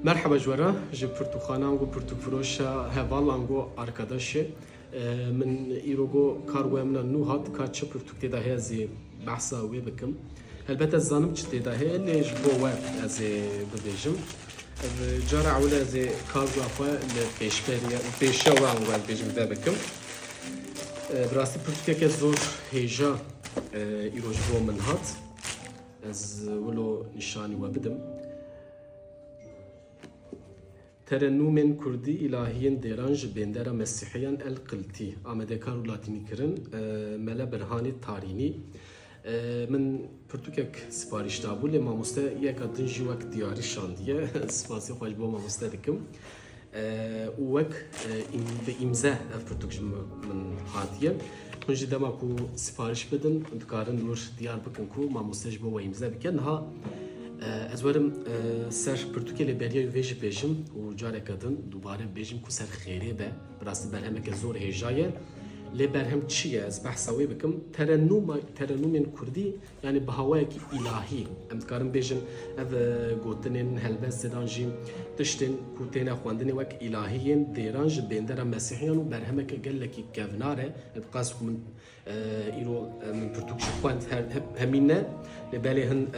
Merhaba جوارا جي برتوخانانگو برتوفروشا هوالانگو arkadaşı من ایروگو کاروامنا نو هات کاتش برتوکتی ده هزی بحثا وی بکم البته زانم چتی ده لیش بو و از ببیجم جارا عوله از کارو افا لپیشبریا پیشا و انگو ببیجم ده بکم براستی برتوکی که زور هیجا ایروج بو من هات از ولو نشانی و بدم ترنومên Kurdî ilahiyên dêran ji bêndera Mesîhiyan el qiltî amedekar û latînî kirin mele birhanê tarînî min pirtûkek siparîş dabû lê mamoste yeka din jî wek diyarî şandiye spasî xwe ji bo mamoste dikim û wek bi îmze ev pirtûk ji min hatiye hûn jî dema ku siparîş bidin dikarin nur diyar bikin ku mamoste ji bo we îmze bike niha Ez werim ser Pirtûkê lê beriya wê jî bêjim û carek din dubare bêjim ku ser xêrê be birastî berhemeke zor hêja ye lê berhem çi ye ez behsa wê bikim terenûmên Kurdî yani bi hawayekî ilahî em dikarin bêjin ev gotinên helbestêdan jî tiştên ku têne xwendinê wek ilahiyên dêran ji bêndera Mesîhiyan û berhemeke gelekî kevnar e qas ku min îro min Pirtûk jî xwend hemîn ne lê belê hin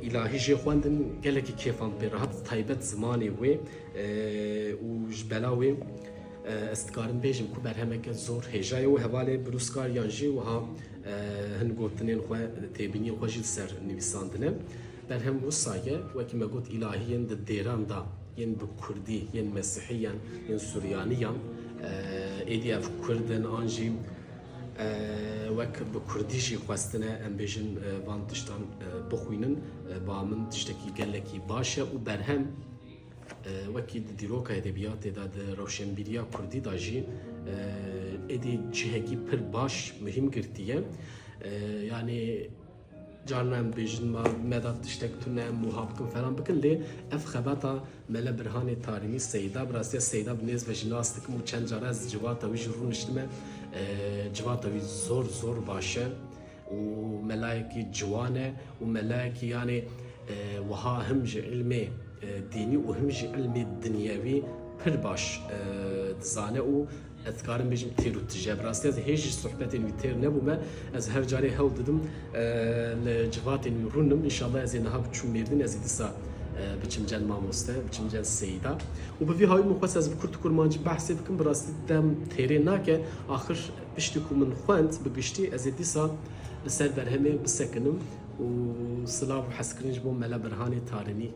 ilahi jê xwendin gelekî kêfan pê rehat taybet zimanê wê û ji bela wê ez dikarim bêjim ku berhemeke zor hêja ye û hevalê birûskariyan jî wiha hin gotinên xwe têbîniyên xwe jî ser nivîsandine berhem wisa ye wekî me got ilahiyên di dêran da yên bi Kurdî yên Mesîhiyan yên Suryaniyan êdî ev Kurdin an jî wek bi Kurdî jî xwestine em bêjin van tiştan bixwînin ba min tiştekî gelekî baş e û berhem wekî di dîroka edebiyatê da di rewşenbîriya Kurdî da jî êdî cihekî pir baş muhîm girtiye yani carna em bêjin me da tiştek tune em wiha bikin falan bikin lê ev xebata mele birhanê tarînî Seyda bi rastiya Seyda bi nêz ve jî nas dikim û çend cara ez civata wî ji rû niştime civata wî zor baş e û melayekî ciwan e û melayekî yani wiha him ji ilmê dînî û him jî ilmê dinyewî pir baş dizane û ez dikarim bêjim têr û tije bi rastiya hêj jî sohbetên wî têr nebûme ez her carê hewl didim li civatên wî rûnim înşallah ez ê niha biçûm mêrdin ez ê dîsa biçim cen mamoste biçim cen Seyda û bi vî havî min xwest ez bi Kurd û Kurmancî behsê bikim bi rastî dem têrê nake axir piştî ku min xwend bi giştî ez ê dîsa li ser berhemê bisekinim û silav û hezkirin ji bo mele birhanê tarînî